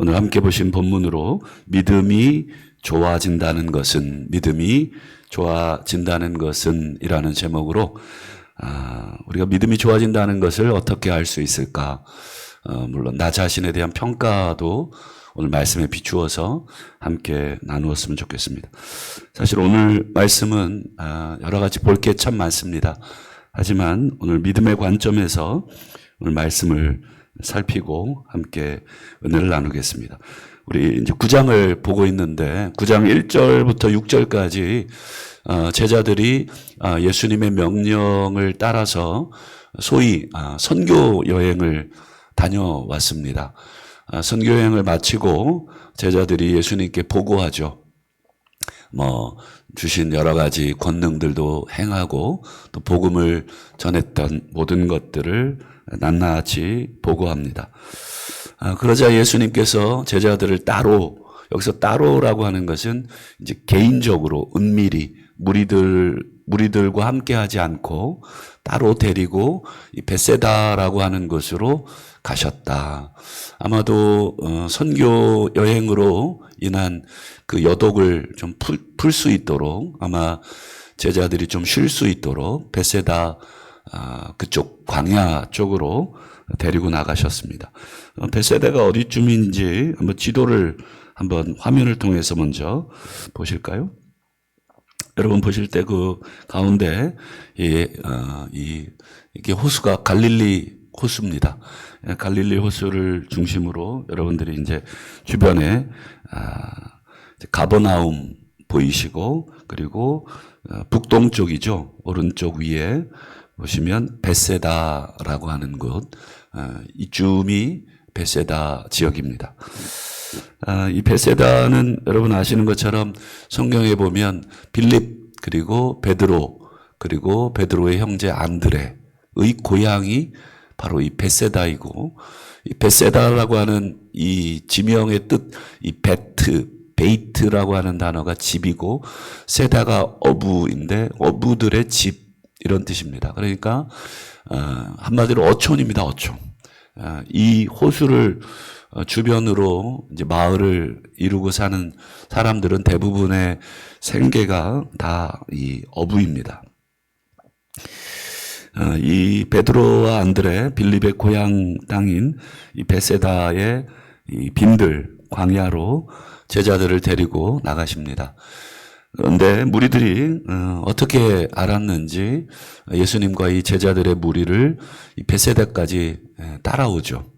오늘 함께 보신 본문으로 믿음이 좋아진다는 것은 이라는 제목으로 우리가 믿음이 좋아진다는 것을 어떻게 알 수 있을까? 물론 나 자신에 대한 평가도 오늘 말씀에 비추어서 함께 나누었으면 좋겠습니다. 사실 오늘 말씀은 여러 가지 볼 게 참 많습니다. 하지만 오늘 믿음의 관점에서 오늘 말씀을 살피고 함께 은혜를 나누겠습니다. 우리 이제 9장을 보고 있는데 9장 1절부터 6절까지 제자들이 예수님의 명령을 따라서 소위 선교 여행을 다녀왔습니다. 선교 여행을 마치고 제자들이 예수님께 보고하죠. 주신 여러 가지 권능들도 행하고 또 복음을 전했던 모든 것들을 낱낱이 보고합니다. 그러자 예수님께서 제자들을 여기서 따로라고 하는 것은 이제 개인적으로 은밀히 무리들과 함께 하지 않고 따로 데리고 이 벳세다라고 하는 곳으로 가셨다. 아마도 선교 여행으로 인한 그 여독을 좀 풀 수 있도록 아마 제자들이 좀 쉴 수 있도록 벳세다 그쪽 광야 쪽으로 데리고 나가셨습니다. 벳세다가 어디쯤인지 한번 지도를 한번 화면을 통해서 먼저 보실까요? 여러분 보실 때 그 가운데 이게 호수가 갈릴리 호수입니다. 갈릴리 호수를 중심으로 여러분들이 이제 주변에 가버나움 보이시고 그리고 북동쪽이죠. 오른쪽 위에 보시면 벳세다라고 하는 곳, 이쯤이 벳세다 지역입니다. 이 벳세다는 여러분 아시는 것처럼 성경에 보면 빌립 그리고 베드로 그리고 베드로의 형제 안드레의 고향이 바로 이 벳세다이고, 이 벳세다라고 하는 이 지명의 뜻, 이 베이트라고 하는 단어가 집이고 세다가 어부인데 어부들의 집 이런 뜻입니다. 그러니까 한마디로 어촌입니다. 어촌. 이 호수를 주변으로 이제 마을을 이루고 사는 사람들은 대부분의 생계가 다 이 어부입니다. 이 베드로와 안드레, 빌립의 고향 땅인 이 벳세다의 이 빈들 광야로 제자들을 데리고 나가십니다. 그런데 무리들이 어떻게 알았는지 예수님과 이 제자들의 무리를 이 벳세다까지 따라오죠.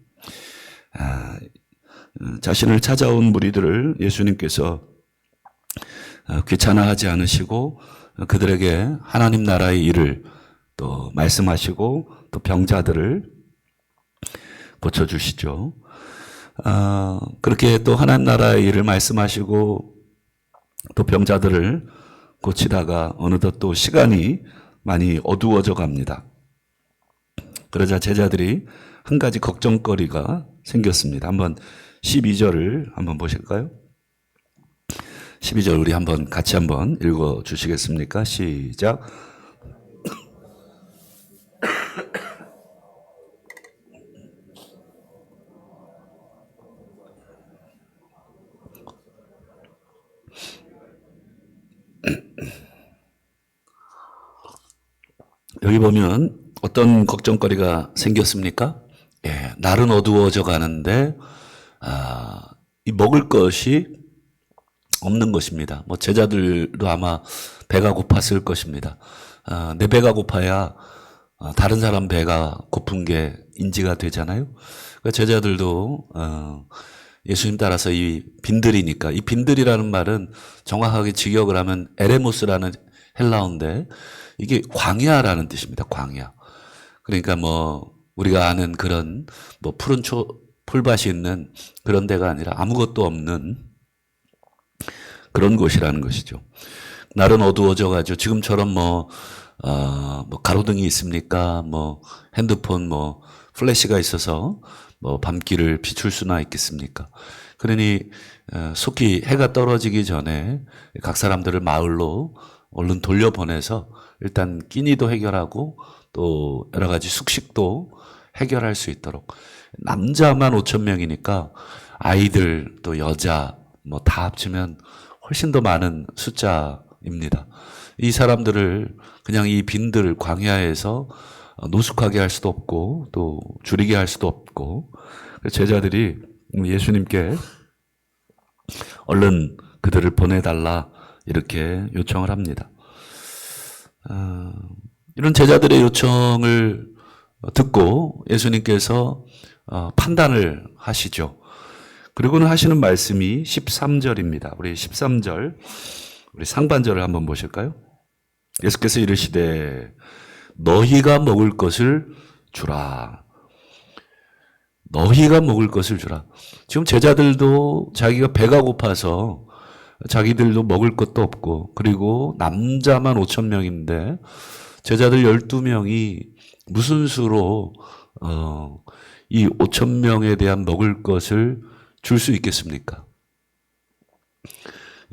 자신을 찾아온 무리들을 예수님께서 귀찮아하지 않으시고 그들에게 하나님 나라의 일을 또 말씀하시고 또 병자들을 고쳐주시죠. 그렇게 또 하나님 나라의 일을 말씀하시고 또 병자들을 고치다가 어느덧 또 시간이 많이 어두워져 갑니다. 그러자 제자들이 한 가지 걱정거리가 생겼습니다. 한번 12절을 한번 보실까요? 12절 우리 한번 같이 한번 읽어 주시겠습니까? 시작. 여기 보면 어떤 걱정거리가 생겼습니까? 날은 어두워져 가는데 이 먹을 것이 없는 것입니다. 제자들도 아마 배가 고팠을 것입니다. 내 배가 고파야 다른 사람 배가 고픈 게 인지가 되잖아요. 그러니까 제자들도 예수님 따라서 이 빈들이니까, 이 빈들이라는 말은 정확하게 직역을 하면 에레모스라는 헬라어인데 이게 광야라는 뜻입니다. 광야. 그러니까 우리가 아는 그런 푸른 풀밭이 있는 그런 데가 아니라 아무것도 없는 그런 곳이라는 것이죠. 날은 어두워져 가지고 지금처럼 가로등이 있습니까? 핸드폰 플래시가 있어서 밤길을 비출 수나 있겠습니까? 그러니 속히 해가 떨어지기 전에 각 사람들을 마을로 얼른 돌려보내서 일단 끼니도 해결하고 또 여러 가지 숙식도 해결할 수 있도록, 남자만 5,000명이니까 아이들 또 여자 뭐 다 합치면 훨씬 더 많은 숫자입니다. 이 사람들을 그냥 이 빈들 광야에서 노숙하게 할 수도 없고 또 줄이게 할 수도 없고 제자들이 예수님께 얼른 그들을 보내달라 이렇게 요청을 합니다. 이런 제자들의 요청을 듣고 예수님께서 판단을 하시죠. 그리고는 하시는 말씀이 13절입니다. 우리 13절, 우리 상반절을 한번 보실까요? 예수께서 이르시되 너희가 먹을 것을 주라. 너희가 먹을 것을 주라. 지금 제자들도 자기가 배가 고파서 자기들도 먹을 것도 없고 그리고 남자만 5,000명인데 제자들 12명이 무슨 수로 이 5,000명에 대한 먹을 것을 줄 수 있겠습니까?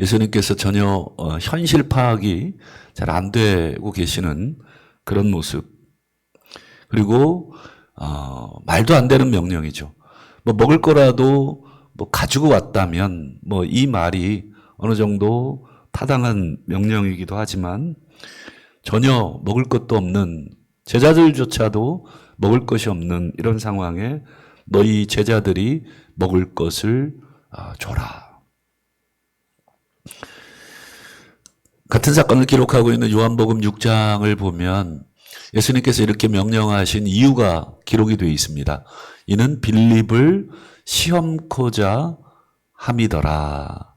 예수님께서 전혀 현실 파악이 잘 안 되고 계시는 그런 모습. 그리고 말도 안 되는 명령이죠. 뭐 먹을 거라도 뭐 가지고 왔다면 뭐 이 말이 어느 정도 타당한 명령이기도 하지만 전혀 먹을 것도 없는 제자들조차도 먹을 것이 없는 이런 상황에 너희 제자들이 먹을 것을 줘라. 같은 사건을 기록하고 있는 요한복음 6장을 보면 예수님께서 이렇게 명령하신 이유가 기록이 되어 있습니다. 이는 빌립을 시험코자 함이더라.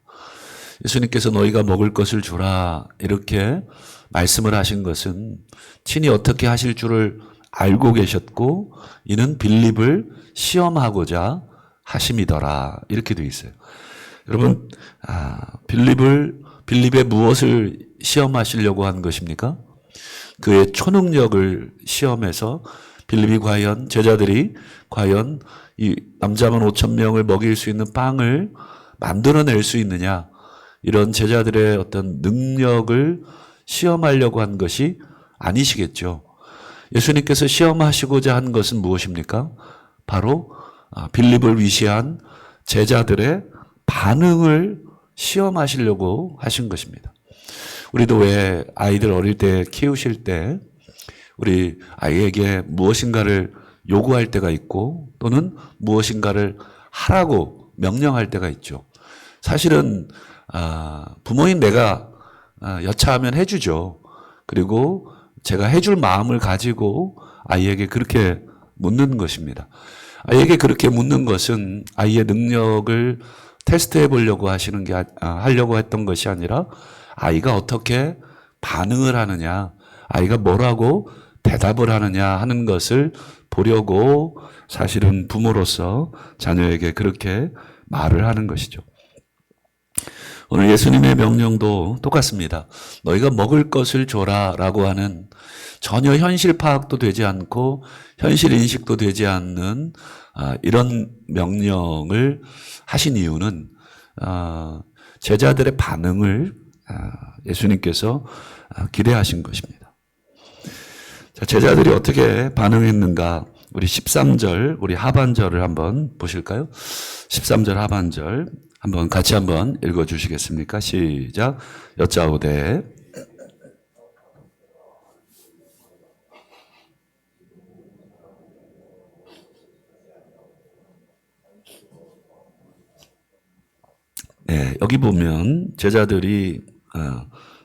예수님께서 너희가 먹을 것을 주라 이렇게 말씀을 하신 것은 친히 어떻게 하실 줄을 알고 계셨고 이는 빌립을 시험하고자 하심이더라 이렇게 되어 있어요. 여러분 빌립의 무엇을 시험하시려고 한 것입니까? 그의 초능력을 시험해서 빌립이 과연 제자들이 과연 이 남자만 5,000명을 먹일 수 있는 빵을 만들어낼 수 있느냐 이런 제자들의 어떤 능력을 시험하려고 한 것이 아니시겠죠. 예수님께서 시험하시고자 한 것은 무엇입니까? 바로 빌립을 위시한 제자들의 반응을 시험하시려고 하신 것입니다. 우리도 왜 아이들 어릴 때 키우실 때 우리 아이에게 무엇인가를 요구할 때가 있고 또는 무엇인가를 하라고 명령할 때가 있죠. 사실은 부모인 내가 여차하면 해주죠. 그리고 제가 해줄 마음을 가지고 아이에게 그렇게 묻는 것입니다. 아이에게 그렇게 묻는 것은 아이의 능력을 테스트해 보려고 하려고 했던 것이 아니라 아이가 어떻게 반응을 하느냐, 아이가 뭐라고 대답을 하느냐 하는 것을 보려고 사실은 부모로서 자녀에게 그렇게 말을 하는 것이죠. 오늘 예수님의 명령도 똑같습니다. 너희가 먹을 것을 줘라라고 하는 전혀 현실 파악도 되지 않고 현실 인식도 되지 않는 이런 명령을 하신 이유는 제자들의 반응을 예수님께서 기대하신 것입니다. 자, 제자들이 어떻게 반응했는가? 우리 13절, 우리 하반절을 한번 보실까요? 13절 하반절 한번 같이 한번 읽어 주시겠습니까? 시작. 여짜오되 네, 여기 보면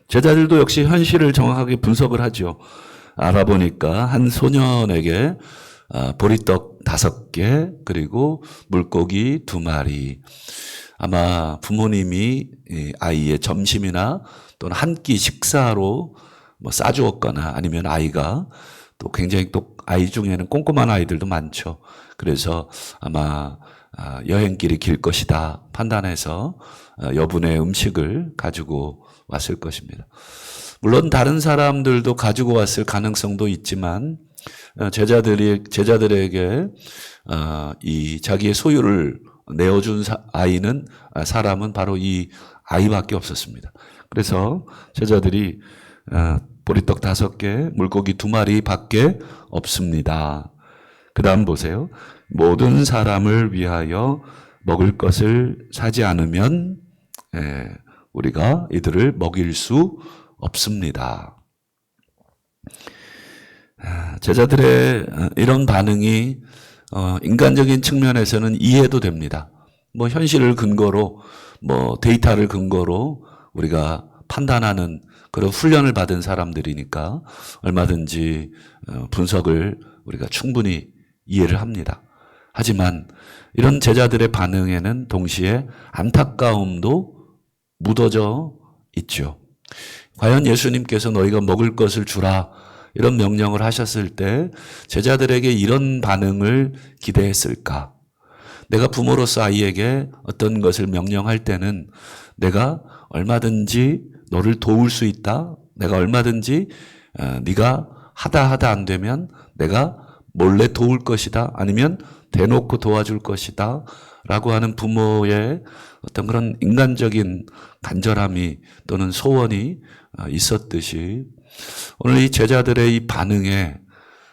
제자들도 역시 현실을 정확하게 분석을 하죠. 알아보니까 한 소년에게 보리떡 5개 그리고 물고기 2마리. 아마 부모님이 아이의 점심이나 또는 한 끼 식사로 뭐 싸주었거나 아니면 아이가 또 굉장히 또 아이 중에는 꼼꼼한 아이들도 많죠. 그래서 아마 여행길이 길 것이다 판단해서 여분의 음식을 가지고 왔을 것입니다. 물론 다른 사람들도 가지고 왔을 가능성도 있지만 제자들에게 이 자기의 소유를 내어준 사람은 바로 이 아이밖에 없었습니다. 그래서 제자들이 보리떡 5개, 물고기 2마리 밖에 없습니다. 그 다음 보세요. 모든 사람을 위하여 먹을 것을 사지 않으면 우리가 이들을 먹일 수 없습니다. 제자들의 이런 반응이 인간적인 측면에서는 이해도 됩니다. 뭐 현실을 근거로, 뭐 데이터를 근거로 우리가 판단하는 그런 훈련을 받은 사람들이니까 얼마든지 분석을 우리가 충분히 이해를 합니다. 하지만 이런 제자들의 반응에는 동시에 안타까움도 묻어져 있죠. 과연 예수님께서 너희가 먹을 것을 주라 이런 명령을 하셨을 때 제자들에게 이런 반응을 기대했을까? 내가 부모로서 아이에게 어떤 것을 명령할 때는 내가 얼마든지 너를 도울 수 있다. 내가 얼마든지 네가 하다 안 되면 내가 몰래 도울 것이다. 아니면 대놓고 도와줄 것이다. 라고 하는 부모의 어떤 그런 인간적인 간절함이 또는 소원이 있었듯이 오늘 이 제자들의 이 반응에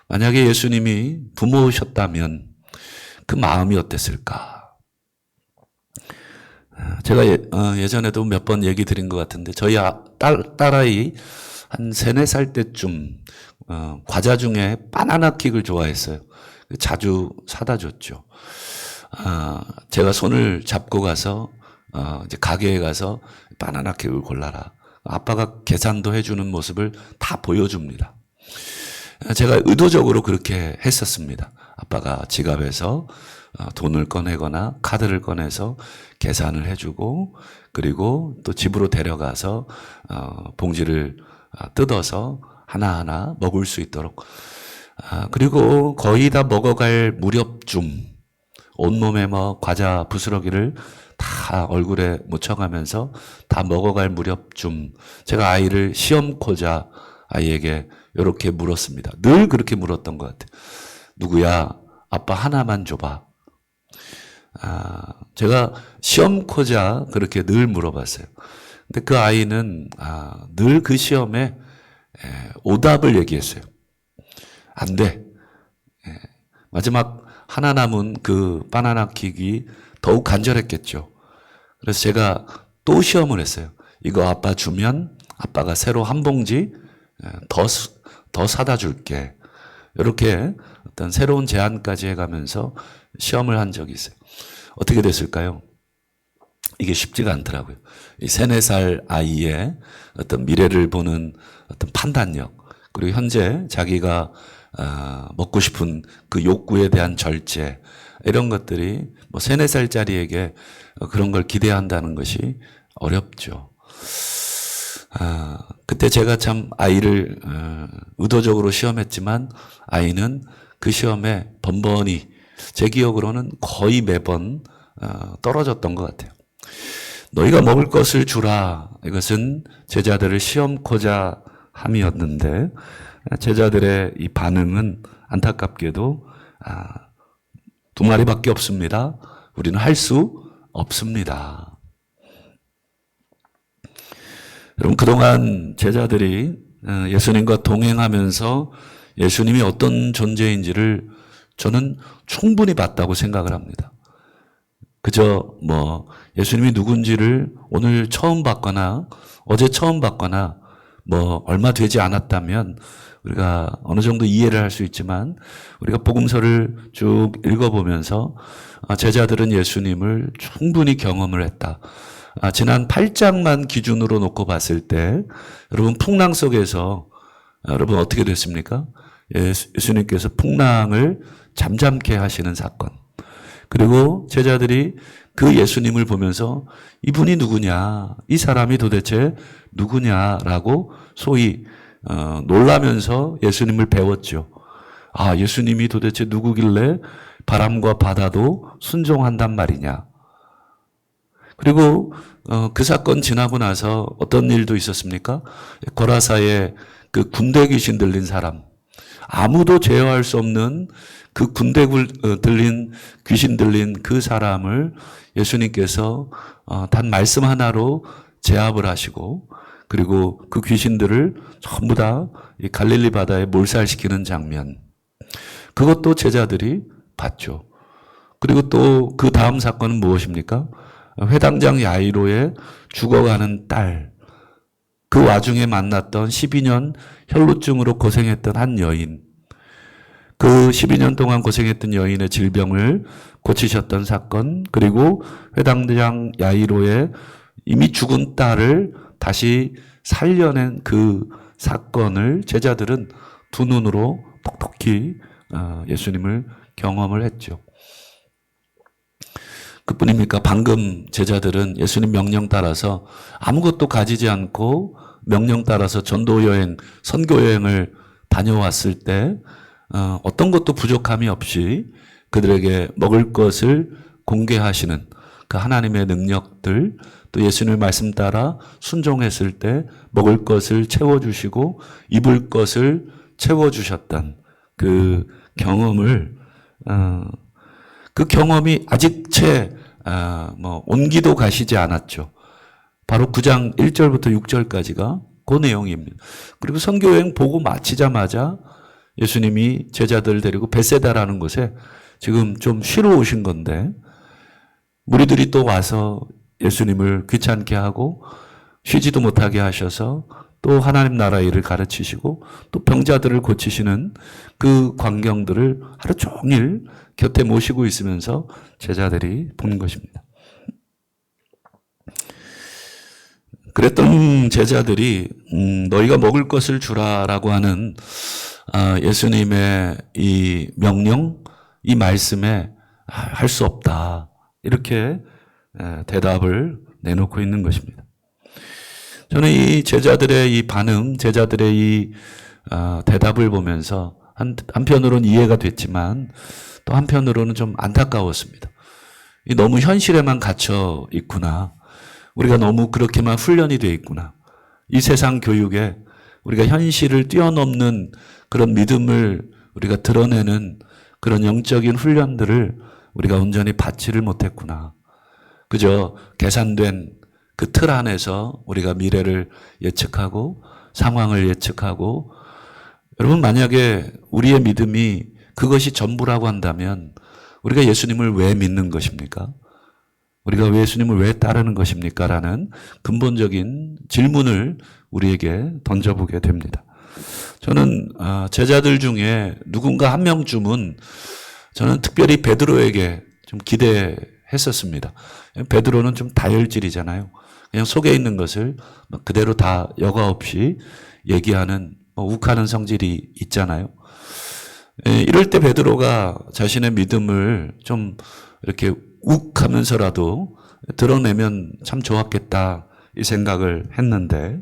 만약에 예수님이 부모셨다면 그 마음이 어땠을까? 제가 예전에도 몇 번 얘기 드린 것 같은데 저희 딸아이 한 3, 4살 때쯤 과자 중에 바나나킥을 좋아했어요. 자주 사다 줬죠. 제가 손을 잡고 가서 이제 가게에 가서 바나나킥을 골라라. 아빠가 계산도 해주는 모습을 다 보여줍니다. 제가 의도적으로 그렇게 했었습니다. 아빠가 지갑에서 돈을 꺼내거나 카드를 꺼내서 계산을 해주고 그리고 또 집으로 데려가서 봉지를 뜯어서 하나하나 먹을 수 있도록 그리고 거의 다 먹어갈 무렵쯤 온몸에 뭐 과자 부스러기를 다 얼굴에 묻혀가면서 다 먹어갈 무렵쯤 제가 아이를 시험코자 아이에게 이렇게 물었습니다. 늘 그렇게 물었던 것 같아요. 누구야? 아빠 하나만 줘봐. 제가 시험코자 그렇게 늘 물어봤어요. 근데 그 아이는 늘 그 시험에 오답을 얘기했어요. 안 돼. 마지막 하나 남은 그 바나나 킥이 더욱 간절했겠죠. 그래서 제가 또 시험을 했어요. 이거 아빠 주면 아빠가 새로 한 봉지 더 사다 줄게. 이렇게 어떤 새로운 제안까지 해가면서 시험을 한 적이 있어요. 어떻게 됐을까요? 이게 쉽지가 않더라고요. 이 3, 4살 아이의 어떤 미래를 보는 어떤 판단력, 그리고 현재 자기가 먹고 싶은 그 욕구에 대한 절제, 이런 것들이 뭐 3, 4살짜리에게 그런 걸 기대한다는 것이 어렵죠. 그때 제가 참 아이를 의도적으로 시험했지만 아이는 그 시험에 번번이 제 기억으로는 거의 매번 떨어졌던 것 같아요. 너희가 먹을 것을 주라. 이것은 제자들을 시험코자 함이었는데 제자들의 이 반응은 안타깝게도 2마리밖에 없습니다. 우리는 할 수 없습니다. 여러분 그동안 제자들이 예수님과 동행하면서 예수님이 어떤 존재인지를 저는 충분히 봤다고 생각을 합니다. 그저 뭐 예수님이 누군지를 오늘 처음 봤거나 어제 처음 봤거나 뭐 얼마 되지 않았다면 우리가 어느 정도 이해를 할 수 있지만 우리가 복음서를 쭉 읽어보면서 제자들은 예수님을 충분히 경험을 했다. 지난 8장만 기준으로 놓고 봤을 때 여러분 풍랑 속에서 여러분 어떻게 됐습니까? 예수님께서 풍랑을 잠잠케 하시는 사건. 그리고 제자들이 그 예수님을 보면서 이분이 누구냐, 이 사람이 도대체 누구냐라고 소위 놀라면서 예수님을 배웠죠. 예수님이 도대체 누구길래 바람과 바다도 순종한단 말이냐. 그리고 그 사건 지나고 나서 어떤 일도 있었습니까? 고라사에 그 군대 귀신 들린 사람, 아무도 제어할 수 없는 그 군대 들린 귀신 들린 그 사람을 예수님께서 단 말씀 하나로 제압을 하시고 그리고 그 귀신들을 전부 다 이 갈릴리 바다에 몰살시키는 장면, 그것도 제자들이 봤죠. 그리고 또 그 다음 사건은 무엇입니까? 회당장 야이로의 죽어가는 딸. 그 와중에 만났던 12년 혈루증으로 고생했던 한 여인. 그 12년 동안 고생했던 여인의 질병을 고치셨던 사건, 그리고 회당장 야이로의 이미 죽은 딸을 다시 살려낸 그 사건을 제자들은 두 눈으로 똑똑히 예수님을 경험을 했죠. 그뿐입니까? 방금 제자들은 예수님 명령 따라서 아무것도 가지지 않고 명령 따라서 전도 여행, 선교 여행을 다녀왔을 때 어떤 것도 부족함이 없이 그들에게 먹을 것을 공개하시는 그 하나님의 능력들, 또 예수님의 말씀 따라 순종했을 때 먹을 것을 채워주시고 입을 것을 채워주셨던 그 경험을 그 경험이 아직 온기도 가시지 않았죠. 바로 9장 1절부터 6절까지가 그 내용입니다. 그리고 선교여행 보고 마치자마자 예수님이 제자들 데리고 벳세다라는 곳에 지금 좀 쉬러 오신 건데 무리들이 또 와서 예수님을 귀찮게 하고 쉬지도 못하게 하셔서 또 하나님 나라 일을 가르치시고 또 병자들을 고치시는 그 광경들을 하루 종일 곁에 모시고 있으면서 제자들이 본 것입니다. 그랬던 제자들이 너희가 먹을 것을 주라라고 하는 예수님의 이 명령, 이 말씀에 할 수 없다. 이렇게 대답을 내놓고 있는 것입니다. 저는 이 제자들의 이 반응, 제자들의 이 대답을 보면서 한편으로는 이해가 됐지만 또 한편으로는 좀 안타까웠습니다. 너무 현실에만 갇혀 있구나. 우리가 너무 그렇게만 훈련이 되어 있구나. 이 세상 교육에 우리가 현실을 뛰어넘는 그런 믿음을 우리가 드러내는 그런 영적인 훈련들을 우리가 온전히 받지를 못했구나. 그저 계산된 그 틀 안에서 우리가 미래를 예측하고 상황을 예측하고, 여러분 만약에 우리의 믿음이 그것이 전부라고 한다면 우리가 예수님을 왜 믿는 것입니까? 우리가 예수님을 왜 따르는 것입니까? 라는 근본적인 질문을 우리에게 던져보게 됩니다. 저는 제자들 중에 누군가 한 명쯤은 저는 특별히 베드로에게 좀 기대했었습니다. 베드로는 좀 다혈질이잖아요. 그냥 속에 있는 것을 그대로 다 여과 없이 얘기하는 욱하는 성질이 있잖아요. 이럴 때 베드로가 자신의 믿음을 좀 이렇게 욱하면서라도 드러내면 참 좋았겠다 이 생각을 했는데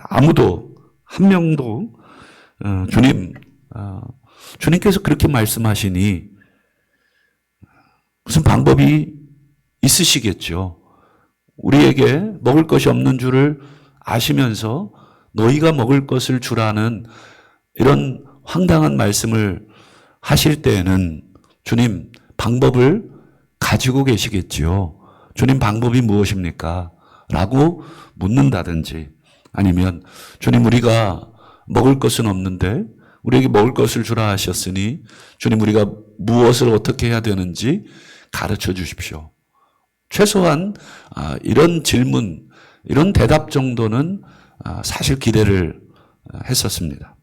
아무도 한 명도 주님께서 그렇게 말씀하시니 무슨 방법이 있으시겠죠. 우리에게 먹을 것이 없는 줄을 아시면서 너희가 먹을 것을 주라는 이런 황당한 말씀을 하실 때에는 주님 방법을 가지고 계시겠지요. 주님 방법이 무엇입니까? 라고 묻는다든지, 아니면 주님 우리가 먹을 것은 없는데 우리에게 먹을 것을 주라 하셨으니 주님 우리가 무엇을 어떻게 해야 되는지 가르쳐 주십시오. 최소한 이런 질문, 이런 대답 정도는 사실 기대를 했었습니다.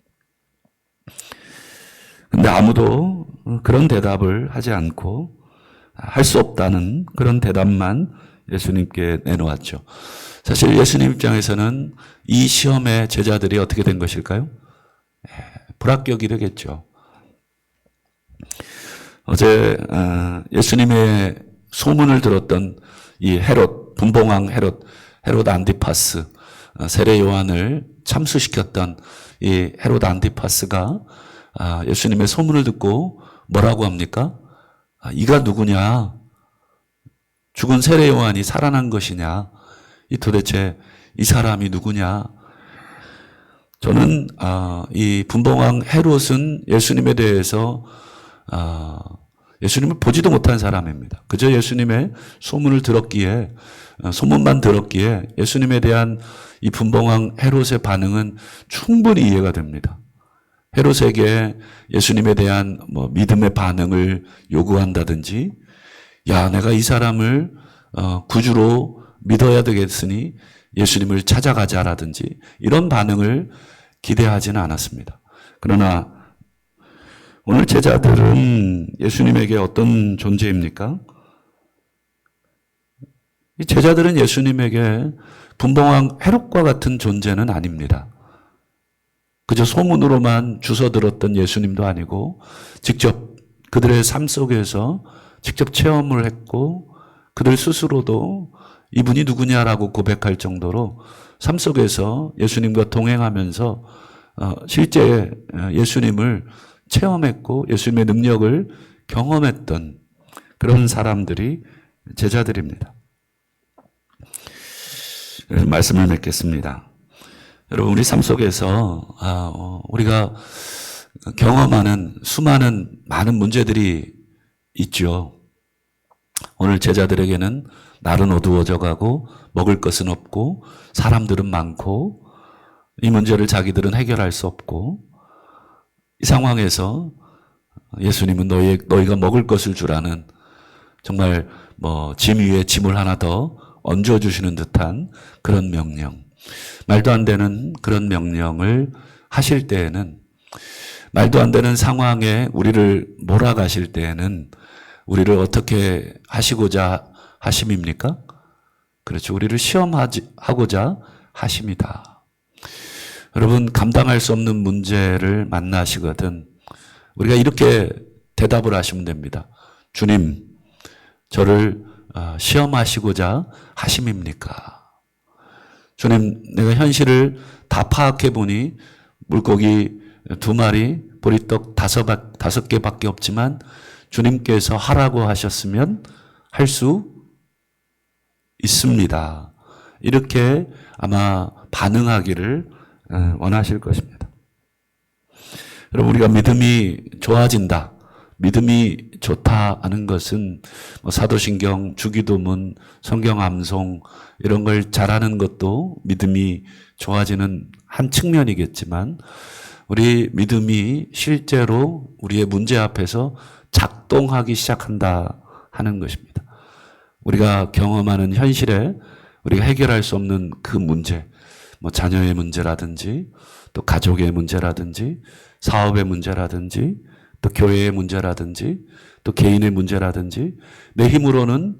근데 아무도 그런 대답을 하지 않고 할 수 없다는 그런 대답만 예수님께 내놓았죠. 사실 예수님 입장에서는 이 시험에 제자들이 어떻게 된 것일까요? 불합격이 되겠죠. 어제 예수님의 소문을 들었던 이 헤롯, 분봉왕 헤롯 안티파스, 세례 요한을 참수시켰던 이 헤롯 안티파스가 예수님의 소문을 듣고 뭐라고 합니까? 이가 누구냐? 죽은 세례 요한이 살아난 것이냐? 도대체 이 사람이 누구냐? 저는 이 분봉왕 헤롯은 예수님에 대해서 예수님을 보지도 못한 사람입니다. 그저 예수님의 소문을 들었기에, 소문만 들었기에 예수님에 대한 이 분봉왕 헤롯의 반응은 충분히 이해가 됩니다. 헤롯에게 예수님에 대한 믿음의 반응을 요구한다든지, 야, 내가 이 사람을 구주로 믿어야 되겠으니 예수님을 찾아가자라든지 이런 반응을 기대하지는 않았습니다. 그러나 오늘 제자들은 예수님에게 어떤 존재입니까? 이 제자들은 예수님에게 분봉왕 헤롯과 같은 존재는 아닙니다. 그저 소문으로만 주워 들었던 예수님도 아니고 직접 그들의 삶 속에서 직접 체험을 했고 그들 스스로도 이분이 누구냐라고 고백할 정도로 삶 속에서 예수님과 동행하면서 실제 예수님을 체험했고 예수님의 능력을 경험했던 그런 사람들이 제자들입니다. 말씀을 맺겠습니다. 여러분, 우리 삶 속에서 우리가 경험하는 수많은 많은 문제들이 있죠. 오늘 제자들에게는 날은 어두워져 가고 먹을 것은 없고 사람들은 많고 이 문제를 자기들은 해결할 수 없고 이 상황에서 예수님은 너희가 먹을 것을 주라는 정말 짐 위에 짐을 하나 더 얹어주시는 듯한 그런 명령, 말도 안 되는 그런 명령을 하실 때에는, 말도 안 되는 상황에 우리를 몰아가실 때에는 우리를 어떻게 하시고자 하심입니까? 그렇죠. 우리를 시험하고자 하심이다. 여러분, 감당할 수 없는 문제를 만나시거든 우리가 이렇게 대답을 하시면 됩니다. 주님, 저를 시험하시고자 하심입니까? 주님, 내가 현실을 다 파악해 보니 물고기 2마리, 보리떡 5개밖에 없지만 주님께서 하라고 하셨으면 할 수 있습니다. 이렇게 아마 반응하기를 원하실 것입니다. 여러분, 우리가 믿음이 좋아진다, 믿음이 좋다 하는 것은 사도신경, 주기도문, 성경암송 이런 걸 잘하는 것도 믿음이 좋아지는 한 측면이겠지만 우리 믿음이 실제로 우리의 문제 앞에서 작동하기 시작한다 하는 것입니다. 우리가 경험하는 현실에 우리가 해결할 수 없는 그 문제, 자녀의 문제라든지 또 가족의 문제라든지 사업의 문제라든지 또 교회의 문제라든지 또 개인의 문제라든지 내 힘으로는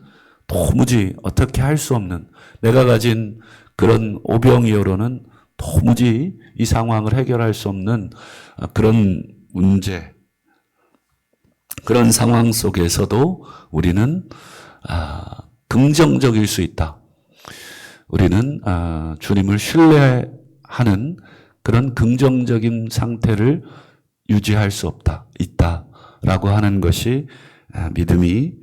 도무지 어떻게 할 수 없는, 내가 가진 그런 오병이어로는 도무지 이 상황을 해결할 수 없는 그런 문제, 그런 상황 속에서도 우리는 긍정적일 수 있다. 우리는 주님을 신뢰하는 그런 긍정적인 상태를 유지할 수 있다라고 하는 것이 믿음이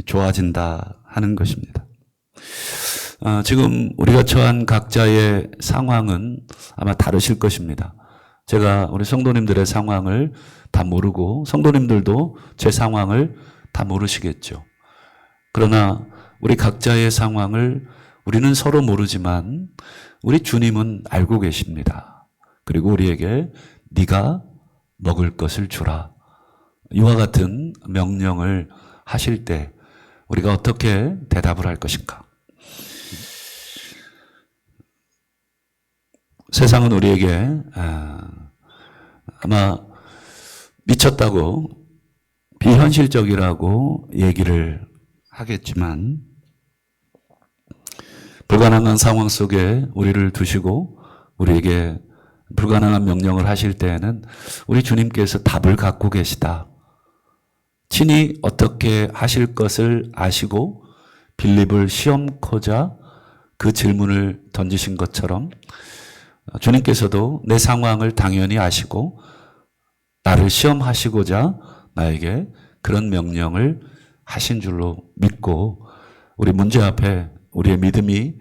좋아진다 하는 것입니다. 지금 우리가 처한 각자의 상황은 아마 다르실 것입니다. 제가 우리 성도님들의 상황을 다 모르고 성도님들도 제 상황을 다 모르시겠죠. 그러나 우리 각자의 상황을 우리는 서로 모르지만 우리 주님은 알고 계십니다. 그리고 우리에게 네가 먹을 것을 주라, 이와 같은 명령을 하실 때 우리가 어떻게 대답을 할 것인가? 세상은 우리에게 아마 미쳤다고, 비현실적이라고 얘기를 하겠지만 불가능한 상황 속에 우리를 두시고 우리에게 불가능한 명령을 하실 때에는 우리 주님께서 답을 갖고 계시다, 친히 어떻게 하실 것을 아시고 빌립을 시험코자 그 질문을 던지신 것처럼 주님께서도 내 상황을 당연히 아시고 나를 시험하시고자 나에게 그런 명령을 하신 줄로 믿고 우리 문제 앞에 우리의 믿음이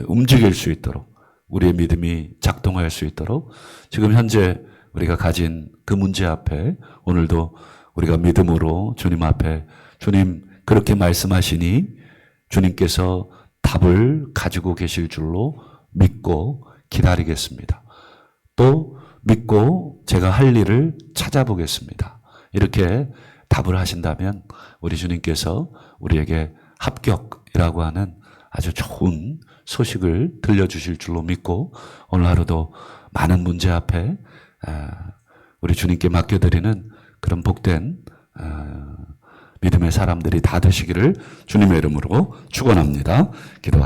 움직일 수 있도록, 우리의 믿음이 작동할 수 있도록 지금 현재 우리가 가진 그 문제 앞에 오늘도 우리가 믿음으로 주님 앞에, 주님 그렇게 말씀하시니 주님께서 답을 가지고 계실 줄로 믿고 기다리겠습니다. 또 믿고 제가 할 일을 찾아보겠습니다. 이렇게 답을 하신다면 우리 주님께서 우리에게 합격이라고 하는 아주 좋은 소식을 들려주실 줄로 믿고 오늘 하루도 많은 문제 앞에 우리 주님께 맡겨드리는 그런 복된 믿음의 사람들이 다 되시기를 주님의 이름으로 축원합니다. 기도하겠습니다.